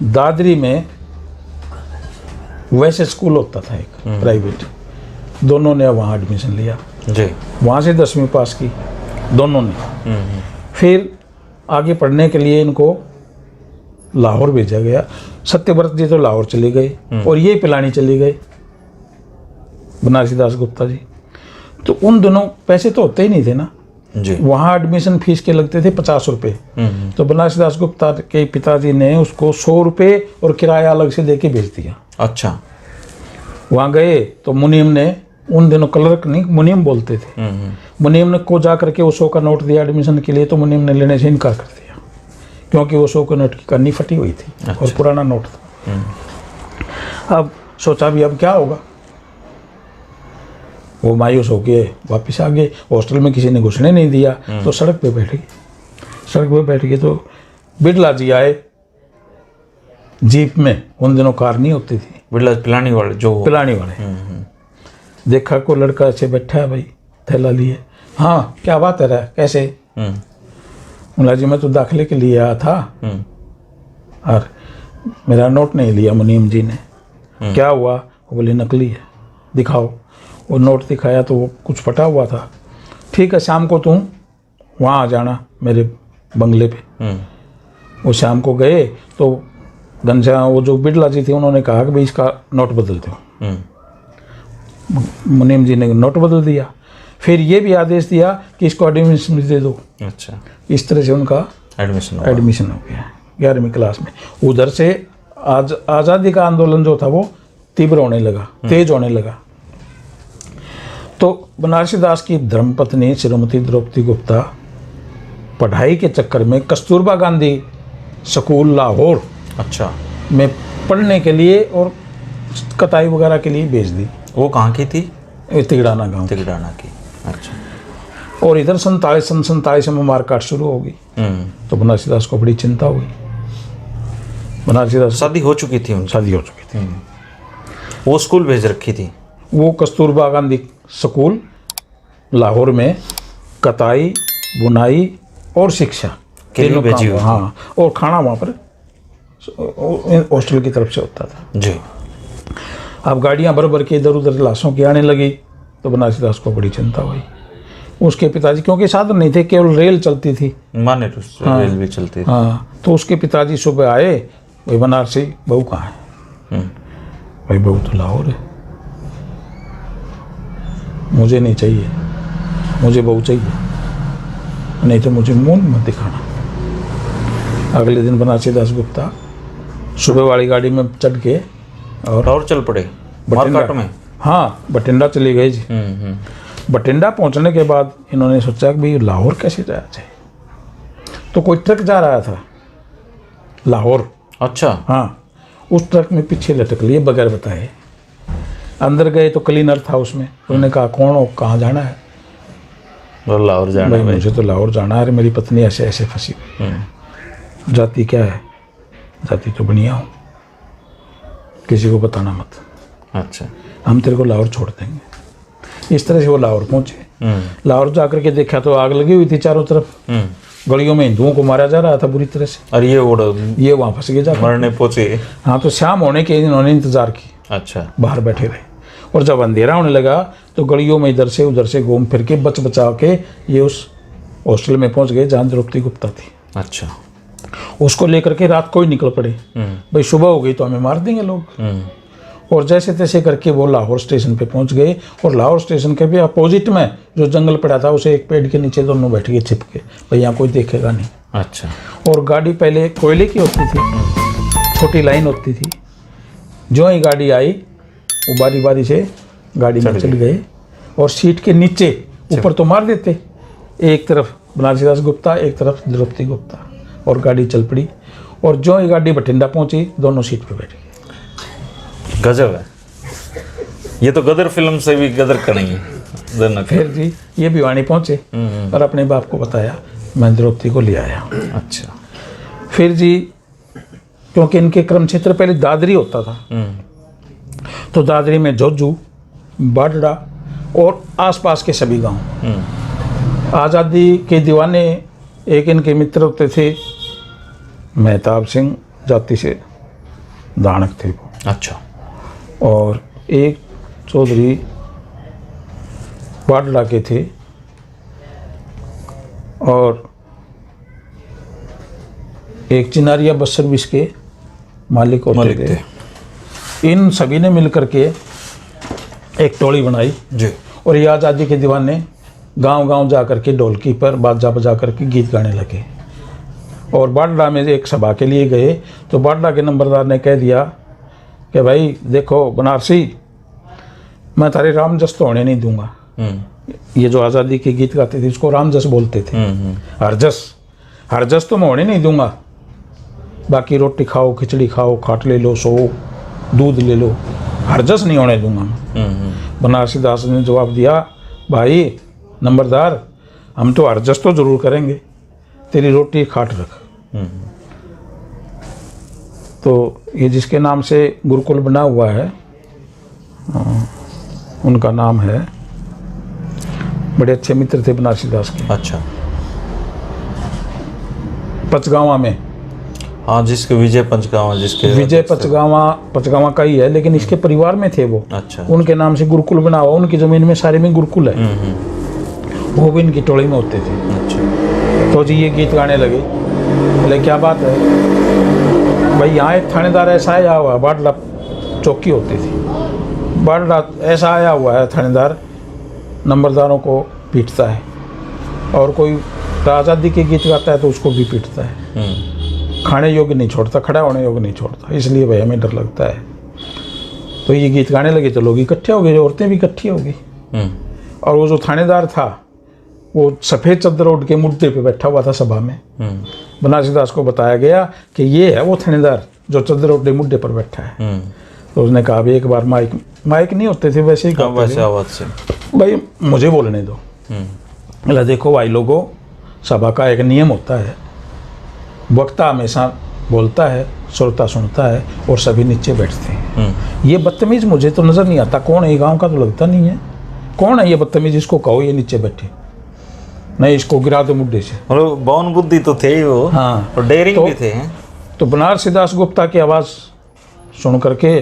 B: दादरी में वैसे स्कूल होता था एक प्राइवेट, दोनों ने वहाँ एडमिशन लिया
A: जी।
B: वहाँ से 10वीं पास की दोनों ने। फिर आगे पढ़ने के लिए इनको लाहौर भेजा गया। सत्यव्रत जी तो लाहौर चले गए और ये पिलानी चली गए बनारसी दास गुप्ता जी। तो उन दोनों पैसे तो होते ही नहीं थे ना
A: जी।
B: वहाँ एडमिशन फीस के लगते थे 50 रुपये। तो बनारसी दास गुप्ता के पिताजी ने उसको 100 रुपये और किराया अलग से दे के भेज दिया।
A: अच्छा।
B: वहाँ गए तो मुनीम ने, उन दिनों क्लर्क नहीं मुनीम बोलते थे, मुनीम ने को जा करके वो 100 का नोट दिया एडमिशन के लिए। तो मुनीम ने लेने से इनकार कर दिया क्योंकि वो 100 के नोट की कन्नी फटी हुई थी। अच्छा। और पुराना नोट था। अब सोचा भी अब क्या होगा। वो मायूस होके वापस आ गए। हॉस्टल में किसी ने घुसने नहीं दिया तो सड़क पे बैठ गए। सड़क पे बैठ गए तो बिरला जी आए जीप में। उन दिनों कार नहीं होती थी।
A: बिरला पिलानी वाले जो
B: पिलानी वाले। देखा को लड़का ऐसे बैठा है भाई थैला लिए। हाँ क्या बात है रहा कैसे? बोला जी मैं तो दाखिले के लिए आया था और मेरा नोट नहीं लिया मुनीम जी ने। क्या हुआ? वो बोले नकली है, दिखाओ। वो नोट दिखाया तो वो कुछ फटा हुआ था। ठीक है शाम को तुम वहाँ आ जाना मेरे बंगले पे। वो शाम को गए तो घनश्याम वो जो बिरला जी थे उन्होंने कहा कि भाई इसका नोट बदल दो। मुनीम जी ने नोट बदल दिया। फिर ये भी आदेश दिया कि इसको एडमिशन दे दो। अच्छा। इस तरह से उनका एडमिशन हो गया 11वीं क्लास में। उधर से आज़ादी का आंदोलन जो था वो तीव्र होने लगा, तेज होने लगा। तो बनारसी दास की धर्मपत्नी श्रीमती द्रौपदी गुप्ता पढ़ाई के चक्कर में कस्तूरबा गांधी स्कूल लाहौर
A: अच्छा
B: में पढ़ने के लिए और कताई वगैरह के लिए भेज दी।
A: वो कहाँ की थी?
B: तिगड़ाना गांव।
A: तिगड़ाना की। अच्छा।
B: और इधर 47 में मारकाट शुरू होगी। तो बनारसी दास को बड़ी चिंता हुई। बनारसी दास
A: शादी हो चुकी थी उनकी?
B: शादी हो चुकी थी।
A: वो स्कूल भेज रखी थी?
B: वो कस्तूरबा गांधी स्कूल लाहौर में कताई बुनाई और शिक्षा
A: के लिए भेजी हुई।
B: हाँ और खाना वहाँ पर हॉस्टल की तरफ से होता था
A: जी।
B: अब गाड़ियाँ भर भर के इधर उधर लाशों की आने लगी तो बनारसी दास को बड़ी चिंता हुई। उसके पिताजी, क्योंकि साधन नहीं थे, केवल रेल चलती थी,
A: माने तो रेल भी चलती थी।
B: हाँ तो उसके पिताजी सुबह आए, भाई बनारसी बहू कहाँ है? भाई बहू तो लाहौर है। मुझे नहीं चाहिए, मुझे बहू चाहिए, नहीं तो मुझे मुंह मत दिखाना। अगले दिन बनारसी दास गुप्ता सुबह वाली गाड़ी में चढ़ के
A: और चल पड़े मारकाट में।
B: हाँ बठिंडा चली गई जी। बठिंडा पहुंचने के बाद इन्होंने सोचा कि भाई लाहौर कैसे जाया जाए। तो कोई ट्रक जा रहा था लाहौर।
A: अच्छा।
B: हाँ उस ट्रक में पीछे लटक लिए बगैर बताए। अंदर गए तो क्लीनर था उसमें। उन्होंने कहा कौन हो, कहाँ जाना है?
A: लाहौर जाना है।
B: मुझे तो लाहौर जाना है, मेरी पत्नी ऐसे ऐसे फंसी हुई। जाति क्या है? जाति तो बढ़िया हूँ, किसी को बताना मत।
A: अच्छा।
B: हम तेरे को लाहौर छोड़ देंगे। इस तरह से वो लाहौर पहुंचे। लाहौर जाकर के देखा तो आग लगी हुई थी चारों तरफ। गलियों में हिंदुओं को मारा जा रहा था बुरी तरह से।
A: और ये
B: वहाँ फंस गए जाकर,
A: मरने पहुंचे।
B: हाँ तो शाम होने के इन्होंने इंतजार की।
A: अच्छा।
B: बाहर बैठे रहे और जब अंधेरा होने लगा तो गलियों में इधर से उधर से घूम फिर के बच बचा के ये उस हॉस्टल में पहुंच गए जहाँ द्रौपदी गुप्ता थी।
A: अच्छा।
B: उसको लेकर के रात को ही निकल पड़े, भाई सुबह हो गई तो हमें मार देंगे लोग। और जैसे तैसे करके वो लाहौर स्टेशन पे पहुंच गए, और लाहौर स्टेशन के भी अपोजिट में जो जंगल पड़ा था उसे एक पेड़ के नीचे दोनों बैठ गए छिप के, भाई यहाँ कोई देखेगा नहीं।
A: अच्छा।
B: और गाड़ी पहले कोयले की होती थी, छोटी लाइन होती थी। जो ही गाड़ी आई वो बारी बारी से गाड़ी में चल गए, और सीट के नीचे ऊपर तो मार देते, एक तरफ बनारसी दास गुप्ता, एक तरफ द्रौपदी गुप्ता, और गाड़ी चल पड़ी। और जो ही गाड़ी बठिंडा पहुंची दोनों सीट पे बैठ गए।
A: गजब है, ये तो गदर फिल्म से भी गदर करेंगे दोनों।
B: फिर जी ये भिवानी पहुंचे और अपने बाप को बताया, मैं द्रौपदी को ले आया।
A: अच्छा।
B: फिर जी क्योंकि इनके क्रम क्षेत्र पहले दादरी होता था, तो दादरी में जोजू, बाडड़ा और आसपास के सभी गांव। आज़ादी के दीवाने एक इनके मित्र होते थे, मेहताब सिंह जाति से दानक थे वो।
A: अच्छा।
B: और एक चौधरी बाडला के थे, और एक चिनारिया बस सर्विस के मालिक होते थे। इन सभी ने मिलकर के एक टोली बनाई
A: जी।
B: और ये आज़ादी के दीवाने गांव गांव जा कर के ढोलकी पर बाजा बजा करके गीत गाने लगे। और बाडला में एक सभा के लिए गए तो बाडला के नंबरदार ने कह दिया कि भाई देखो बनारसी, मैं तारे रामजस तो होने नहीं दूंगा। ये जो आज़ादी के गीत गाते थे इसको रामजस बोलते थे। हरजस तो मैं होने नहीं दूंगा, बाकी रोटी खाओ, खिचड़ी खाओ, खाट ले लो, सो दूध ले लो, हरजस नहीं होने दूंगा मैं। बनारसी दास ने जवाब दिया, भाई नंबरदार, हम तो हरजस तो जरूर करेंगे, तेरी रोटी खाट रख। तो ये जिसके नाम से गुरुकुल बना हुआ है उनका नाम है, बड़े अच्छे मित्र थे बनारसी दास के।
A: अच्छा।
B: पचगावा में,
A: हाँ, जिसके विजय पंचगावा, जिसके
B: विजय पचगावा का ही है, लेकिन इसके परिवार में थे वो।
A: अच्छा।
B: उनके नाम से गुरुकुल बना हुआ, उनकी जमीन में सारे में गुरुकुल है। वो भी इनकी टोली में होते थे।
A: अच्छा।
B: तो जी ये गीत गाने लगे, बोले क्या बात है भाई, यहाँ एक थानेदार ऐसा आया हुआ है, बाडला चौकी होती थी, बाडला ऐसा आया हुआ है थानेदार, नंबरदारों को पीटता है, और कोई आज़ादी के गीत गाता है तो उसको भी पीटता है, खाने योग्य नहीं छोड़ता, खड़ा होने योग्य नहीं छोड़ता, इसलिए भाई हमें डर लगता है। तो ये गीत गाने लगे तो लोग इकट्ठे हो गए, औरतें भी इकट्ठी हो गई। और वो जो थानेदार था वो सफ़ेद चद्दर ओढ़ के मुद्दे पे बैठा हुआ था सभा में। बनारसी दास को बताया गया कि ये है वो थानेदार जो चद्दर ओढ़े मुद्दे पर बैठा है। तो उसने कहा भी एक बार माइक नहीं होते थे वैसे ही कहते
A: वैसे आवाज़ से,
B: भाई मुझे बोलने दो। बोला देखो भाई लोगों, सभा का एक नियम होता है, वक्ता हमेशा बोलता है, श्रोता सुनता है, और सभी नीचे बैठते हैं। ये बदतमीज मुझे तो नज़र नहीं आता, कौन है, गांव का तो लगता नहीं है, कौन है ये बदतमीज, इसको कहो ये नीचे बैठे, नहीं इसको गिरा दो मुड्डे से।
A: मतलब बौन बुद्धि तो थे ही वो।
B: हाँ,
A: और डेयरिंग भी थे।
B: तो बनारसी दास गुप्ता की आवाज़ सुन करके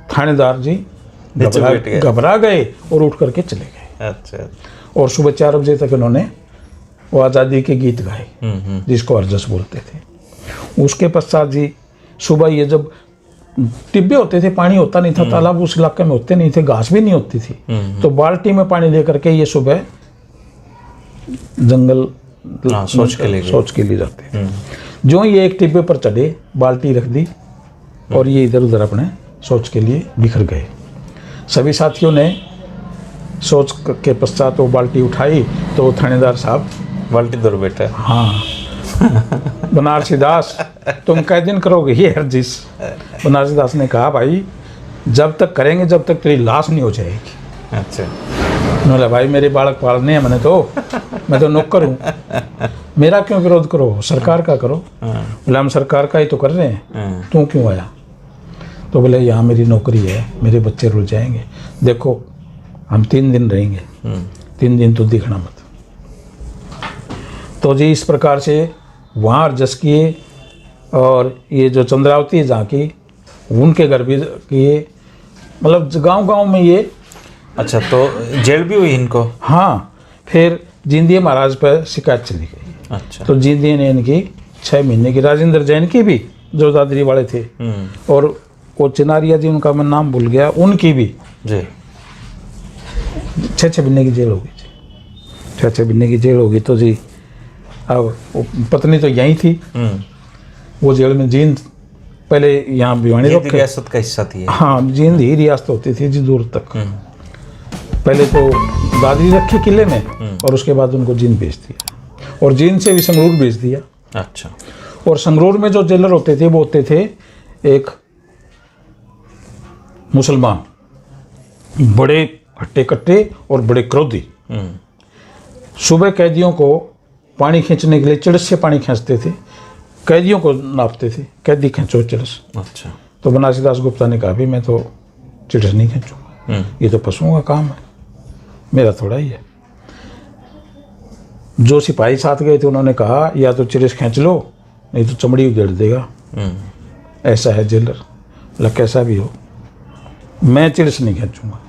B: थानेदार जी घबरा गए और उठ करके चले गए।
A: अच्छा।
B: और सुबह 4 बजे तक इन्होंने वो आज़ादी के गीत गाए जिसको हरजस बोलते थे। उसके पश्चात जी सुबह ये जब टिब्बे होते थे, पानी होता नहीं था, तालाब उस इलाके में होते नहीं थे, घास भी नहीं होती थी, तो बाल्टी में पानी लेकर के ये सुबह जंगल
A: शौच के लिए
B: जाते। जो ये एक टिब्बे पर चढ़े, बाल्टी रख दी और ये इधर उधर अपने शौच के लिए बिखर गए। सभी साथियों ने शौच के पश्चात वो बाल्टी उठाई तो वो थानेदार साहब
A: बाल्टी दूर बैठा।
B: हाँ बनारसी दास तुम कै दिन करोगे ये हरजिस? बनारसी दास ने कहा भाई जब तक करेंगे जब तक तेरी लाश नहीं हो जाएगी।
A: अच्छा।
B: बोला भाई मेरे बालक पालने हैं, मैं तो नौकर हूँ, मेरा क्यों विरोध करो, सरकार का करो। बोला हम सरकार का ही तो कर रहे हैं, तू क्यों आया? तो बोले यहाँ मेरी नौकरी है, मेरे बच्चे रुल जाएंगे, देखो हम 3 दिन रहेंगे, 3 दिन तो दिखना मत। तो जी इस प्रकार से वहाँ अर्जस किए, और ये जो चंद्रावती झांकी उनके घर भी किए, मतलब गांव-गांव में ये।
A: अच्छा, तो जेल भी हुई इनको?
B: हाँ, फिर जींदिया महाराज पर शिकायत चली गई।
A: अच्छा।
B: तो जींदिया ने इनकी 6 महीने की, राजेंद्र जैन की भी जो दादरी वाले थे, और वो चिनारिया जी, उनका मैं नाम भूल गया, उनकी भी
A: जी
B: 6 महीने की जेल हो गई थी। 6 महीने की जेल होगी तो जी अब वो पत्नी तो यहीं थी, वो जेल में जींद पहले यहाँ भिवानी
A: ये
B: रखे।
A: रियासत का हिस्सा थी ये।
B: हाँ, जींद ही रियासत होती थी जी दूर तक। पहले तो दादरी रखे किले में और उसके बाद उनको जींद भेज दिया, और जींद से भी संगरूर भेज दिया।
A: अच्छा।
B: और संगरूर में जो जेलर होते थे वो होते थे एक मुसलमान, बड़े हट्टे कट्टे और बड़े क्रोधी। सुबह कैदियों को पानी खींचने के लिए चिड़स से पानी खींचते थे, कैदियों को नापते थे, कैदी खींचो चिड़स।
A: अच्छा।
B: तो बनारसी दास गुप्ता ने कहा भी मैं तो चिड़स नहीं खींचूंगा, ये तो पशुओं का काम है, मेरा थोड़ा ही है। जो सिपाही साथ गए थे उन्होंने कहा या तो चिड़स खींच लो नहीं तो चमड़ी उधेड़ देगा, ऐसा है जेलर, मतलब कैसा भी हो मैं चिड़स नहीं खींचूंगा।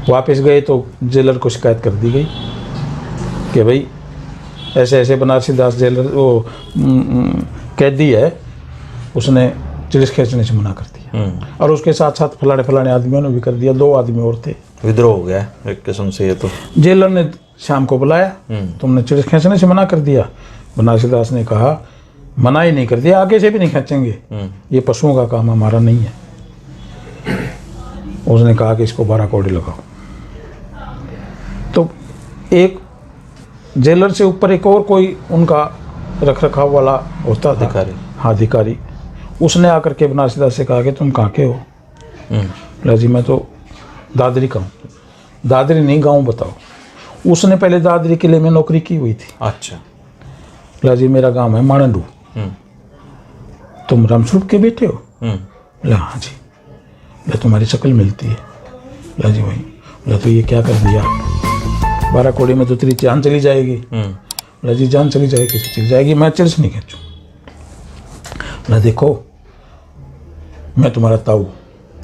B: वापस गए तो जेलर को शिकायत कर दी गई कि भाई ऐसे ऐसे बनारसी दास जेलर वो कैदी है, उसने चिड़स खींचने से मना कर दिया, और उसके साथ साथ फलाने फलाने आदमियों ने भी कर दिया, 2 आदमी और थे।
A: विद्रोह हो गया एक किस्म से ये तो।
B: जेलर ने शाम को बुलाया, तुमने चिड़स खींचने से मना कर दिया। बनारसी दास ने कहा मना ही नहीं कर दिया, आगे से भी नहीं खींचेंगे, ये पशुओं का काम हमारा नहीं है। उसने कहा कि इसको 12 कौड़े लगाओ। तो एक जेलर से ऊपर एक और कोई उनका रख रखाव वाला होता था,
A: अधिकारी।
B: हाँ, अधिकारी। उसने आकर के बनारसी दास से कहा कि तुम कहाँ के हो? बोला जी मैं तो दादरी का हूँ। दादरी नहीं, गाँव बताओ। उसने पहले दादरी किले में नौकरी की हुई थी।
A: अच्छा।
B: बोला जी मेरा गाँव है माणंडू। तुम रामस्वरूप के बेटे हो? बोला हाँ जी। बोला तुम्हारी शक्ल मिलती है। बोला जी वही। बोला तो ये क्या कर दिया? 12 कौड़ी में तो तेरी जान चली जाएगी। बोला जी जान चली जाएगी तो चली जाएगी, मैं चिड़स नहीं खींचूँ। बोला देखो मैं तुम्हारा ताऊ,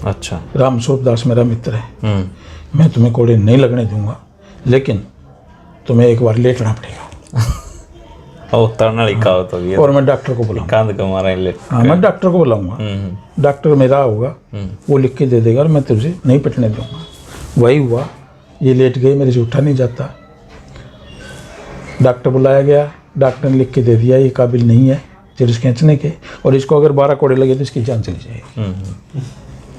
A: अच्छा।
B: रामस्वरूप दास मेरा मित्र है, मैं तुम्हें कोड़े नहीं लगने दूंगा, लेकिन तुम्हें एक बार लेटना पड़ेगा।
A: ओ तरनाली का हो तो ये
B: और मैं डॉक्टर को बुलाऊंगा।
A: कांद का मारा ले।
B: हाँ, मैं डॉक्टर को बुलाऊंगा, डॉक्टर मेरा होगा, वो लिख के दे देगा और मैं तुझे नहीं पिटने दूंगा। वही हुआ, ये लेट गई, मेरे से उठा नहीं जाता। डॉक्टर बुलाया गया, डॉक्टर ने लिख के दे दिया ये काबिल नहीं है चिड़स खींचने के, और इसको अगर 12 कौड़े लगे तो इसकी जान चली जाएगी।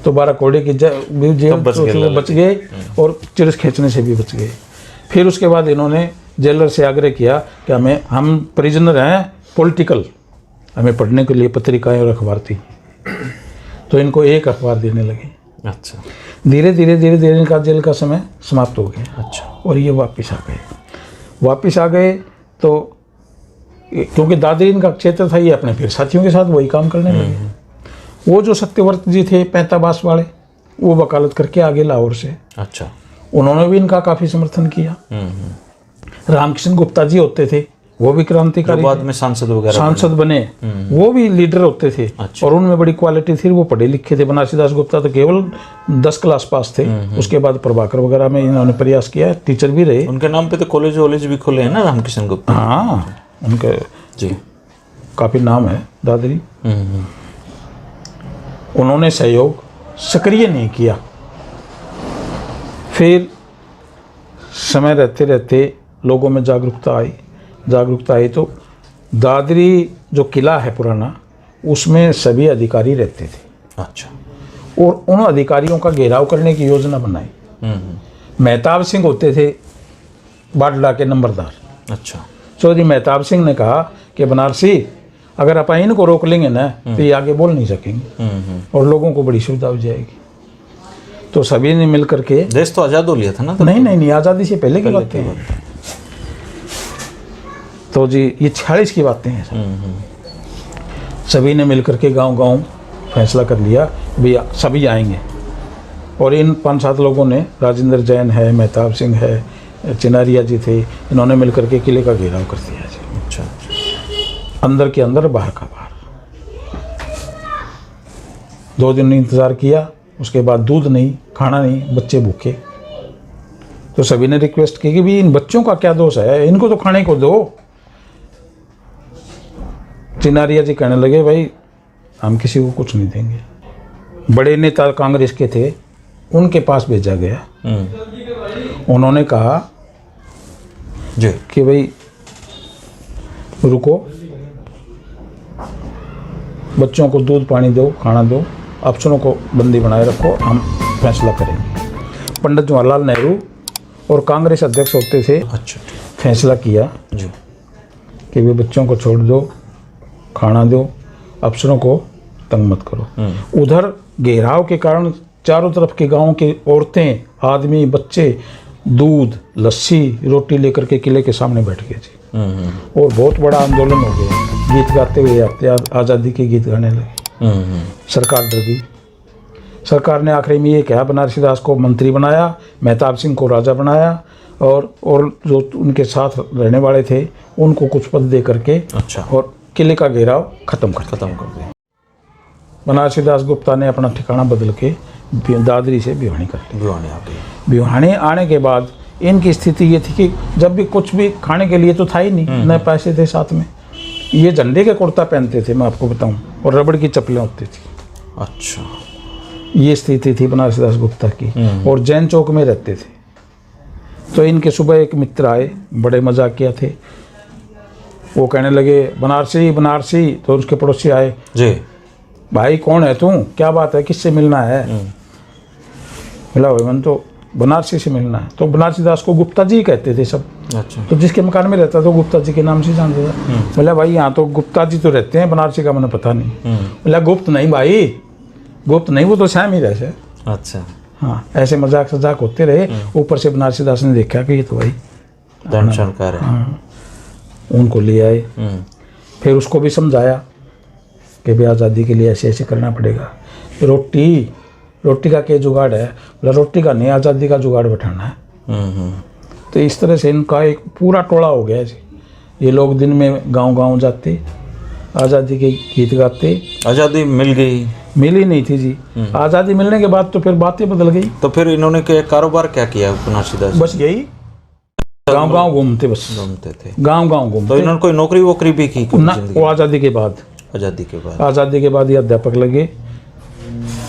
B: तो 12 कौड़े की जेल बच गए और चिड़स खींचने से भी बच गए। फिर उसके बाद इन्होंने जेलर से आग्रह किया कि हम प्रिजनर हैं पॉलिटिकल, हमें पढ़ने के लिए पत्रिकाएं और अखबार थी, तो इनको एक अखबार देने लगे।
A: अच्छा।
B: धीरे धीरे इनका जेल का समय समाप्त हो गया।
A: अच्छा।
B: और ये वापस आ गए तो क्योंकि दादरी इनका क्षेत्र था, ये अपने फिर साथियों के साथ वही काम करने लगे। वो जो सत्यव्रत जी थे पैंताबास वाले, वो वकालत करके आगे लाहौर से।
A: अच्छा।
B: उन्होंने भी इनका काफ़ी समर्थन किया। रामकिशन गुप्ता जी होते थे, वो भी क्रांतिकारी,
A: बाद में सांसद
B: बने, वो भी लीडर होते थे।
A: अच्छा।
B: और उनमें बड़ी क्वालिटी थी, वो पढ़े लिखे थे। बनारसी दास गुप्ता तो केवल 10 क्लास पास थे। उसके बाद प्रभाकर वगैरह में इन्होंने प्रयास किया, टीचर भी रहे।
A: उनके नाम पे तो कॉलेज वॉलेज भी खुले हैं ना रामकिशन गुप्ता।
B: हाँ, उनके
A: जी
B: काफ़ी नाम है दादरी। उन्होंने सहयोग सक्रिय नहीं किया। फिर समय रहते रहते लोगों में जागरूकता आई तो दादरी जो किला है पुराना, उसमें सभी अधिकारी रहते थे।
A: अच्छा।
B: और उन अधिकारियों का घेराव करने की योजना बनाई। मेहताब सिंह होते थे बाडला के नंबरदार।
A: अच्छा।
B: चौधरी मेहताब सिंह ने कहा कि बनारसी अगर आप इनको रोक लेंगे ना तो ये आगे बोल नहीं सकेंगे और लोगों को बड़ी सुविधा हो जाएगी। तो सभी ने मिल करके,
A: देश तो आज़ाद हो लिया था ना?
B: नहीं, आज़ादी से पहले की बात है। तो जी ये 46 की बातें हैं। सभी ने मिल करके गांव फैसला कर लिया भैया सभी आएंगे। और इन 5-7 लोगों ने, राजेंद्र जैन है, मेहताब सिंह है, चिनारिया जी थे, इन्होंने मिल करके किले का घेराव कर दिया जी।
A: अच्छा।
B: अंदर के अंदर, बाहर का बाहर। 2 दिन इंतज़ार किया, उसके बाद दूध नहीं, खाना नहीं, बच्चे भूखे। तो सभी ने रिक्वेस्ट की कि भी इन बच्चों का क्या दोष है, इनको तो खाने को दो। चिनारिया जी कहने लगे भाई हम किसी को कुछ नहीं देंगे। बड़े नेता कांग्रेस के थे, उनके पास भेजा गया। उन्होंने कहा
A: जी
B: कि भाई रुको, बच्चों को दूध पानी दो, खाना दो, अफसरों को बंदी बनाए रखो, हम फैसला करेंगे। पंडित जवाहरलाल नेहरू और कांग्रेस अध्यक्ष होते थे,
A: अच्छा
B: फैसला किया
A: जी
B: कि वे बच्चों को छोड़ दो, खाना दो, अफसरों को तंग मत करो। उधर घेराव के कारण चारों तरफ के गांव के औरतें, आदमी, बच्चे दूध, लस्सी, रोटी लेकर के किले के सामने बैठ गए जी। और बहुत बड़ा आंदोलन हो गया। गीत गाते हुए आते, आज़ादी के गीत गाने लगे। सरकार डर गई। सरकार ने आखिरी में ये कहा, बनारसी दास को मंत्री बनाया, मेहताब सिंह को राजा बनाया, और जो उनके साथ रहने वाले थे उनको कुछ पद दे करके
A: अच्छा
B: और किले का घेराव खत्म कर दिया। बनारसी दास गुप्ता ने अपना ठिकाना बदल के दादरी से भिवानी कर लिया।
A: भिवानी आ गई।
B: भिवानी आने के बाद इनकी स्थिति ये थी कि जब भी कुछ भी खाने के लिए तो था ही नहीं, न पैसे थे साथ में। ये झंडे के कुर्ता पहनते थे, मैं आपको बताऊं, और रबड़ की चप्पलें होती थी।
A: अच्छा,
B: ये स्थिति थी बनारसी दास गुप्ता की। और जैन चौक में रहते थे। तो इनके सुबह एक मित्र आए, बड़े मजाकिया थे। वो कहने लगे बनारसी बनारसी। तो उसके पड़ोसी आए,
A: जी
B: भाई कौन है तू, क्या बात है, किससे मिलना है? बोला भाई मन तो बनारसी से मिलना है। तो बनारसी दास को गुप्ता जी कहते थे सब।
A: अच्छा
B: तो जिसके मकान में रहता था गुप्ता जी के नाम से जानता था। बोला भाई यहाँ तो गुप्ता जी तो रहते हैं, बनारसी का मैंने पता नहीं। बोला गुप्त नहीं भाई, गुप्त नहीं, वो तो श्याम ही रहे।
A: अच्छा
B: हाँ, ऐसे मजाक सजाक होते रहे। ऊपर से बनारसी दास ने देखा कि ये तो भाई
A: धर्म सरकार है।
B: उनको ले आए। फिर उसको भी समझाया कि भाई आज़ादी के लिए ऐसे ऐसे करना पड़ेगा। रोटी का क्या जुगाड़ है? बोला रोटी का नहीं, आज़ादी का जुगाड़ बैठाना है। तो इस तरह से इनका एक पूरा टोला हो गया जी। ये लोग दिन में गांव गांव जाते, आज़ादी के गीत गाते।
A: आज़ादी मिल गई?
B: मिल ही नहीं थी जी। आज़ादी मिलने के बाद तो फिर बातें बदल गई।
A: तो फिर इन्होंने क्या कारोबार क्या किया बनारसी दास?
B: बस यही गांव गांव घूमते, बस
A: घूमते थे,
B: गांव गांव घूमते।
A: तो इन्होंने कोई नौकरी वोकरी भी की
B: ना, वो आज़ादी के बाद।
A: आज़ादी के बाद?
B: आज़ादी के बाद ये अध्यापक लगे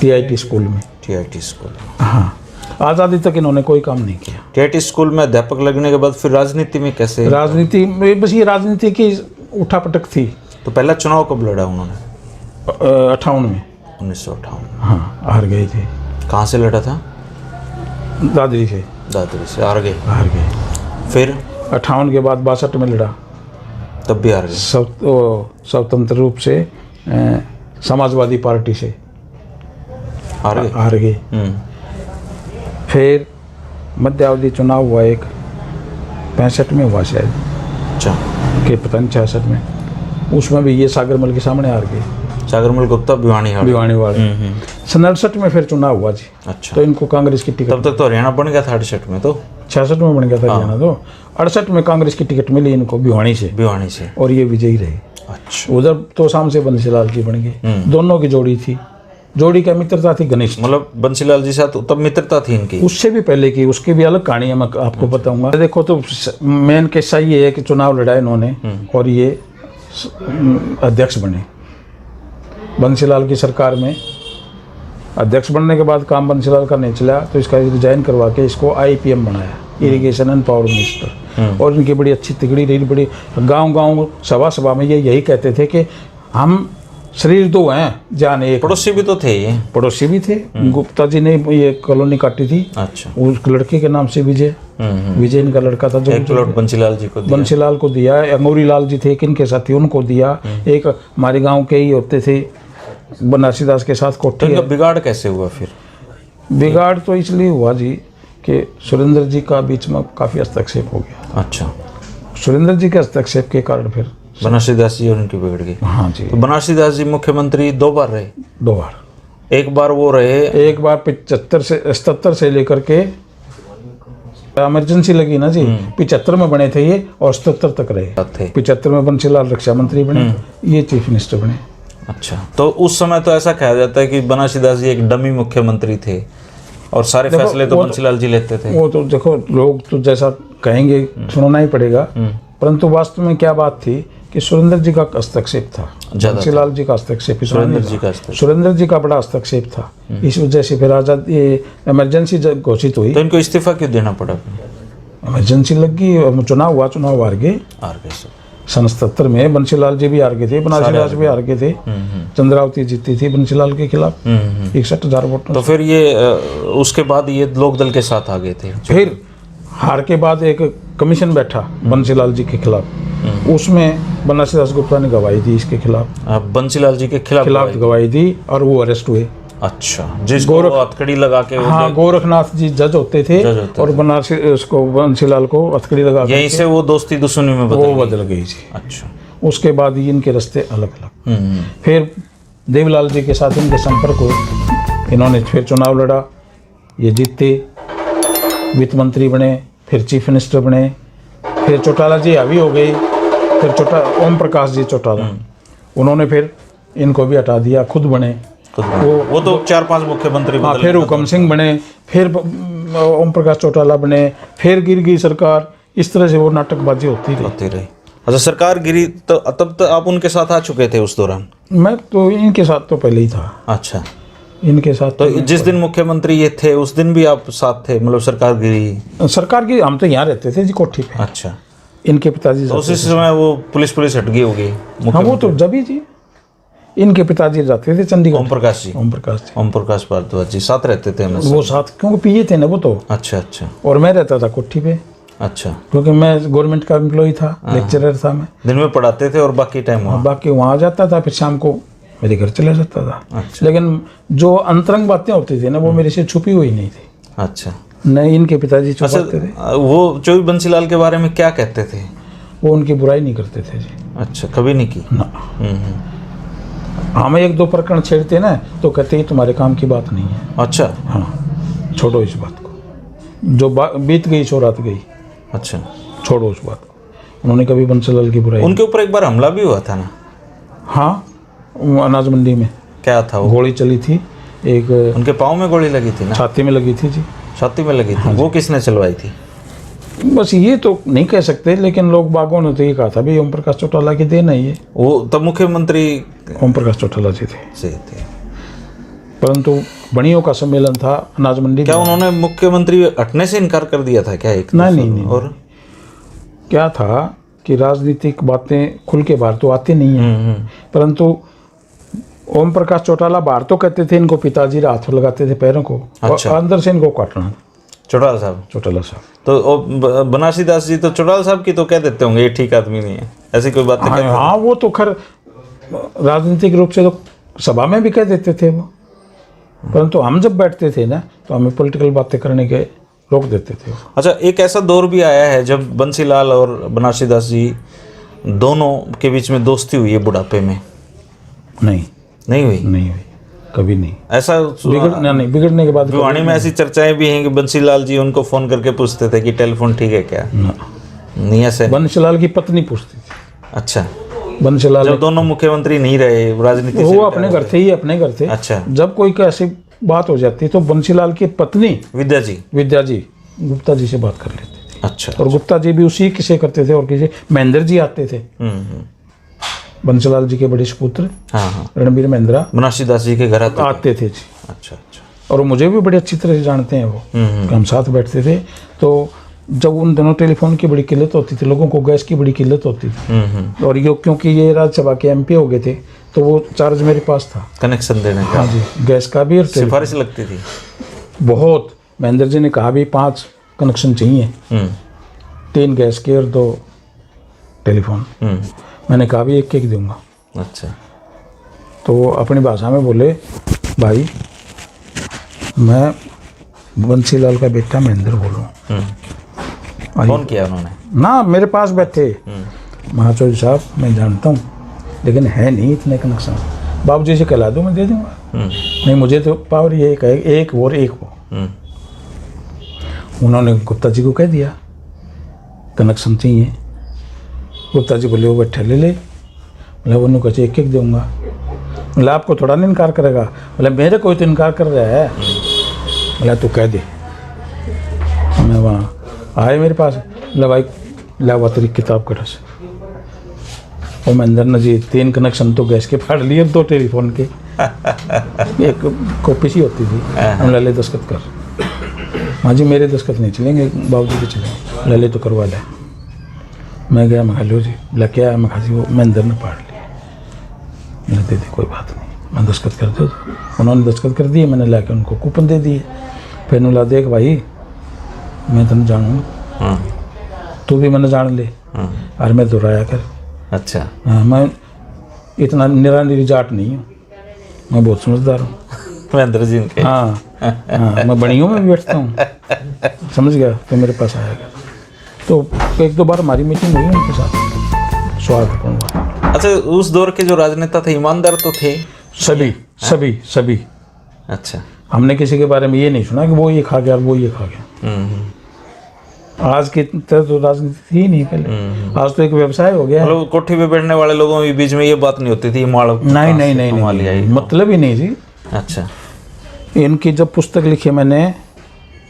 B: TIT स्कूल में।
A: TIT school?
B: हाँ, आज़ादी तक इन्होंने कोई काम नहीं किया।
A: TIT स्कूल में अध्यापक लगने के बाद फिर राजनीति में कैसे?
B: राजनीति में बस ये राजनीति की उठापटक थी।
A: तो पहला चुनाव कब लड़ा उन्होंने?
B: 58 में।
A: 1958?
B: हाँ, हार गए थे।
A: कहाँ से लड़ा था?
B: दादरी से।
A: दादरी से हार गए?
B: हार गए।
A: फिर
B: 58 के बाद 62 में लड़ा,
A: तब भी हार गए?
B: स्वतंत्र रूप से समाजवादी पार्टी से हार गए। फिर मध्यावधि चुनाव हुआ एक, 65 में हुआ शायद,
A: अच्छा,
B: कि पता नहीं 66 में। उसमें भी ये सागरमल के सामने हार गए।
A: सागरमल गुप्ता भिवानी
B: वाले। 67 में फिर चुनाव हुआ जी।
A: अच्छा,
B: तो इनको कांग्रेस की टिकट,
A: तब तक तो हरियाणा बन गया था 68 में, तो
B: 66 में बन गया था हरियाणा। तो 68 में कांग्रेस की टिकट मिली इनको भिवानी से, और ये विजयी रहे।
A: अच्छा,
B: उधर तो शाम से बंसीलाल जी बन गए। दोनों की जोड़ी थी, जोड़ी का मित्रता थी घनिष्ठ।
A: मतलब बंसीलाल जी साथ तब मित्रता थी इनकी?
B: उससे भी पहले की, उसकी भी अलग कहानी है, मैं आपको बताऊंगा। देखो तो मेन किस्सा ये है कि चुनाव लड़ा इन्होंने और ये अध्यक्ष बने बंसीलाल की सरकार में। अध्यक्ष बनने के बाद काम बंसीलाल का नहीं चला, तो इसका रिजाइन करवा के इसको IPM बनाया, इरिगेशन एंड पावर मिनिस्टर। और इनकी बड़ी अच्छी तिगड़ी रही, बड़ी गांव सभा में ये यही कहते थे कि हम शरीर दो हैं, जान एक।
A: पड़ोसी भी तो थे ये?
B: पड़ोसी भी थे। गुप्ता जी ने ये कॉलोनी काटी थी। अच्छा, उस लड़के के नाम से विजय इनका लड़का था, जो
A: एक प्लॉट बंसीलाल को दिया। अंगूरी लाल जी थे किनके साथी, उनको दिया। एक हमारे गांव के ही होते थे, बनारसी दास के साथ कोठी। तो बिगाड़ कैसे हुआ फिर?
B: बिगाड़ तो इसलिए हुआ जी कि सुरेंद्र जी का बीच में काफ़ी हस्तक्षेप हो गया।
A: अच्छा,
B: सुरेंद्र जी के हस्तक्षेप के कारण फिर
A: बनारसी दास जी और उनकी बिगड़ गई।
B: हाँ जी।
A: तो बनारसी दास जी मुख्यमंत्री 2 बार रहे?
B: 2 बार।
A: एक बार वो रहे,
B: एक बार 77 से लेकर के इमरजेंसी लगी ना जी, 75 में बने थे ये, और 77 तक रहे। 75 में बंसीलाल रक्षा मंत्री बने, ये चीफ मिनिस्टर बने।
A: अच्छा, तो उस समय तो ऐसा कहा जाता है कि बनारसी दास जी एक डमी मुख्यमंत्री थे, और सारे
B: देखो,
A: फैसले तो
B: वो
A: बंसीलाल जी लेते थे।
B: वो तो देखो लोग तो जैसा कहेंगे सुनना ही पड़ेगा, परंतु वास्तव में क्या बात थी कि सुरेंद्र जी का हस्तक्षेप था,
A: ज्यादा
B: बंसीलाल जी का हस्तक्षेप इतना
A: सुरेंद्र
B: नहीं
A: जी
B: था।
A: का हस्तक्षेप।
B: सुरेंद्र जी का बड़ा हस्तक्षेप था। इस वजह से फिर आजाद ये इमरजेंसी जब घोषित हुई,
A: तो इनको इस्तीफा क्यों देना पड़ा?
B: इमरजेंसी लग गई और चुनाव हुआ, चुनाव हार गए।
A: आर के सब।
B: सन 77 में बंसीलाल जी भी हार गए थे, बनारसी दास भी हार गए थे, चंद्रावती जीती थी बंसीलाल के खिलाफ 61,000 वोटों
A: तो फिर ये उसके बाद ये लोकदल के साथ आ गए थे।
B: से। फिर हार के बाद एक कमीशन बैठा बंसीलाल जी के खिलाफ, उसमें बनारसी दास गुप्ता ने गवाही दी इसके खिलाफ
A: बंसीलाल जी के खिलाफ
B: गवाही दी और वो अरेस्ट हुए।
A: अच्छा, जिसको हथकड़ी लगा के
B: हाँ, गोरखनाथ जी जज होते थे
A: जज होते
B: और बनारसी उसको बंसीलाल को हथकड़ी लगा
A: यहीं से वो दोस्ती दुश्मनी में
B: वो
A: बदल
B: बदल गई जी।
A: अच्छा।
B: उसके बाद ही इनके रास्ते अलग अलग। फिर देवलाल जी के साथ इनके संपर्क हुए, इन्होंने फिर चुनाव लड़ा, ये जीते, वित्त मंत्री बने, फिर चीफ मिनिस्टर बने, फिर चौटाला जी हावी हो गई, फिर ओम प्रकाश जी चौटाला, उन्होंने फिर इनको भी हटा दिया, खुद बने।
A: वो तो 4-5 मुख्यमंत्री
B: हाँ,
A: बदले।
B: फिर हुकम सिंह बने, फिर ओम प्रकाश चौटाला बने, फिर गिर गई सरकार। इस तरह से वो नाटकबाजी होती रही।
A: होती रही। अच्छा, सरकार गिरी तो तब तो आप उनके साथ आ चुके थे उस दौरान?
B: मैं तो इनके साथ तो पहले ही था।
A: अच्छा,
B: इनके साथ
A: तो जिस दिन मुख्यमंत्री ये थे उस दिन भी आप साथ थे, मतलब सरकार गिरी?
B: सरकार की हम तो यहाँ रहते थे जी, कोठी पे।
A: अच्छा,
B: इनके पिताजी
A: तो उसी समय वो पुलिस हट गई होगी?
B: हाँ, वो तो जब ही जी इनके पिताजी जाते थे चंडीगढ़।
A: ओम प्रकाश जी।
B: ओम प्रकाश जी,
A: ओम प्रकाश भारद्वाज जी साथ रहते थे हमेशा?
B: वो साथ, क्योंकि पिए थे ना वो तो।
A: अच्छा अच्छा
B: और मैं रहता था कोठी पे,
A: अच्छा।
B: क्योंकि मैं गवर्नमेंट का एम्प्लॉय था, लेक्चरर था मैं।
A: दिन में पढ़ाते थे और बाकी टाइम वहाँ?
B: बाकी वहाँ जाता था, फिर शाम को मेरे घर चला जाता था।
A: अच्छा।
B: लेकिन जो अंतरंग बातें होती थी ना, वो मेरे से छुपी हुई नहीं थी।
A: अच्छा,
B: नहीं, इनके पिताजी छुपाते थे।
A: वो चौबे बंसीलाल के बारे में क्या कहते थे?
B: वो उनकी बुराई नहीं करते थे जी।
A: अच्छा, कभी नहीं की?
B: ना, हमें एक दो प्रकरण छेड़ते ना तो कहते हैं तुम्हारे काम की बात नहीं है।
A: अच्छा।
B: हाँ, छोड़ो इस बात को, जो बीत गई सो रात गई।
A: अच्छा,
B: छोड़ो उस बात को। उन्होंने कभी बंसीलाल की बुराई
A: उनके ऊपर एक बार हमला भी हुआ था ना?
B: हाँ, वो अनाज मंडी में
A: क्या था वो?
B: गोली चली थी, एक
A: उनके पाँव में गोली लगी थी ना?
B: छाती में लगी थी जी।
A: छाती में लगी थी? वो किसने चलवाई थी?
B: बस ये तो नहीं कह सकते, लेकिन लोग बागों ने तो ये कहा था भाई ओम प्रकाश चौटाला की देन है ये।
A: वो तब मुख्यमंत्री
B: ओम प्रकाश चौटाला जी थे,
A: से थे।
B: परंतु बनियों का सम्मेलन था अनाज मंडी
A: क्या
B: में।
A: उन्होंने मुख्यमंत्री हटने से इनकार कर दिया था क्या? एक
B: नहीं।
A: और
B: क्या था कि राजनीतिक बातें खुल के बाहर तो आती नहीं है, परंतु ओम प्रकाश चौटाला बाहर तो कहते थे इनको पिताजी हाथ लगाते थे पैरों को,
A: अच्छा।
B: और अंदर से इनको काटना।
A: चौटाला साहब?
B: चौटाला साहब
A: तो बनारसी दास जी तो चौटाला साहब की तो कह देते होंगे ये ठीक आदमी नहीं है, ऐसी कोई बात?
B: हाँ, वो तो खैर राजनीतिक रूप से तो सभा में भी कह देते थे वो, परंतु हम जब बैठते थे ना तो हमें पॉलिटिकल बातें करने के रोक देते थे।
A: अच्छा, एक ऐसा दौर भी आया है जब बंसीलाल और बनारसी दास जी दोनों के बीच में दोस्ती हुई है बुढ़ापे में? नहीं हुई, कभी नहीं। ऐसा
B: बिगड़ने के बाद
A: भिवानी में ऐसी चर्चाएं भी हैं कि बंसीलाल जी उनको फोन करके पूछते थे कि टेलीफोन ठीक है क्या? नहीं ऐसे?
B: बंसीलाल की पत्नी पूछती थी।
A: अच्छा,
B: बंसीलाल
A: जब दोनों मुख्यमंत्री नहीं रहे, राजनीति
B: वो अपने घर थे ही, अपने घर थे।
A: अच्छा।
B: जब कोई ऐसी बात हो जाती तो बंसीलाल की पत्नी विद्या जी गुप्ता जी से बात कर लेते थे।
A: अच्छा।
B: और गुप्ता जी भी उसी किसे करते थे, और किसी महेंद्र जी आते थे, बंसीलाल जी के बड़े सुपुत्र। हाँ। रणबीर महेंद्रा
A: बनारसी दास जी के घर
B: आते थे जी।
A: अच्छा।
B: और मुझे भी बड़ी अच्छी तरह से जानते हैं वो, हम साथ बैठते थे। तो जब उन दिनों टेलीफोन की बड़ी किल्लत होती थी, लोगों को गैस की बड़ी किल्लत होती थी, और ये क्योंकि ये राज्यसभा के MP हो गए थे तो वो चार्ज मेरे पास था,
A: कनेक्शन देने का।
B: हाँ जी, गैस का भी। और
A: सिफारिश लगती थी
B: बहुत। महेंद्र जी ने कहा भी 5 कनेक्शन चाहिए, 3 गैस के और 2 टेलीफोन। मैंने कहा भी एक दूंगा।
A: अच्छा।
B: तो अपनी भाषा में बोले, भाई मैं बंसीलाल का बेटा महेंद्र बोलूँ।
A: फोन किया उन्होंने
B: ना, मेरे पास बैठे। महाचौधरी साहब मैं जानता हूँ, लेकिन है नहीं इतने कनेक्शन, बाबूजी से कहला दो मैं दे दूँगा। नहीं, मुझे तो पावर ये एक और एक वो। उन्होंने गुप्ता जी को कह दिया कनेक्शन चाहिए। गुप्ता जी बोले वो बैठे ले। बोले वो कहे एक दूंगा। बोले आपको थोड़ा नहीं इनकार करेगा? बोले मेरे कोई तो इनकार कर रहा है। बोला तू कह दे। मैं वहाँ आए मेरे पास, बोला भाई ला हुआ तेरी किताब कटा से। और महेंद्र ने जी 3 कनेक्शन तो गैस के फाड़ लिए, 2 टेलीफोन के, एक कॉपी सी होती थी। हम ले दस्तखत कर। हाँ जी मेरे दस्तखत नहीं चलेंगे, बाबूजी के चलेंगे। ले तो करवा ले। मैं गया, मैं लो जी बोला क्या है? मैं जी वो महेंद्र ने फाड़ लिया। मैंने दे दी, कोई बात नहीं, मैं दस्तखत कर दो। उन्होंने दस्तखत कर दिए, मैंने लाके उनको कूपन दे दिए। फिर उन्होंने बोला देख भाई मैं तेन जानू, तू भी मैंने जान ले, और मैं दोहराया कर।
A: अच्छा।
B: हाँ मैं इतना निरानिरी जाट नहीं हूँ, मैं बहुत समझदार हूँ।
A: महेंद्र जी के।
B: हाँ हाँ मैं बड़ियों में भी बैठता हूँ, समझ गया। तो मेरे पास आएगा। तो 1-2 बार हमारी मीटिंग हुई उनके साथ, स्वागत।
A: अच्छा, उस दौर के जो राजनेता थे ईमानदार तो थे
B: सभी।
A: अच्छा।
B: हमने किसी के बारे में ये नहीं सुना कि वो ये खा गया और वो ये खा गया। आज की तरह तो राजनीति थी ही नहीं पहले। आज तो एक व्यवसाय हो गया।
A: मतलब कोठी पे बैठने वाले लोगों के बीच में ये बात नहीं होती थी माल
B: नहीं, मतलब ही नहीं जी।
A: अच्छा।
B: इनकी जब पुस्तक लिखी मैंने,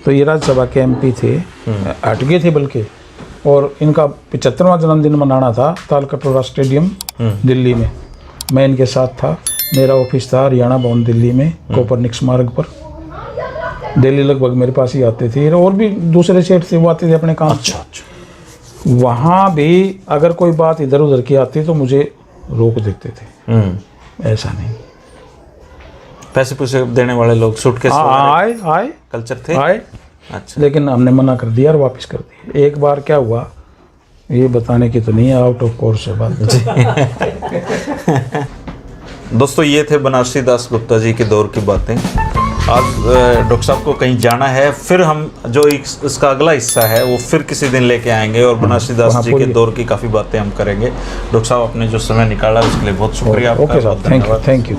B: तो ये राज्यसभा के MP थे, हट गए थे बल्कि, और इनका 75वां जन्मदिन मनाना था तालकटोरा स्टेडियम दिल्ली में। मैं इनके साथ था, मेरा ऑफिस था हरियाणा भवन दिल्ली में, कोपरनिक्स मार्ग पर। दिल्ली लगभग मेरे पास ही आते थे, और भी दूसरे सेठ से वो आते थे अपने काम।
A: अच्छा।
B: वहाँ भी अगर कोई बात इधर उधर की आती तो मुझे रोक देते थे। ऐसा नहीं,
A: पैसे पूसे देने वाले लोग सूटकेस
B: आए
A: कल्चर थे। अच्छा।
B: लेकिन हमने मना कर दिया और वापस कर दिया। एक बार क्या हुआ ये बताने की तो नहीं है, आउट ऑफ कोर्स है बात।
A: दोस्तों ये थे बनारसी दास गुप्ता जी के दौर की बातें। आज डॉक्टर साहब को कहीं जाना है, फिर हम जो इसका अगला हिस्सा है वो फिर किसी दिन लेके आएंगे, और बनारसी दास जी के दौर की काफ़ी बातें हम करेंगे। डॉक्टर साहब आपने जो समय निकाला उसके लिए बहुत शुक्रिया।
B: ओके साहब, थैंक यू।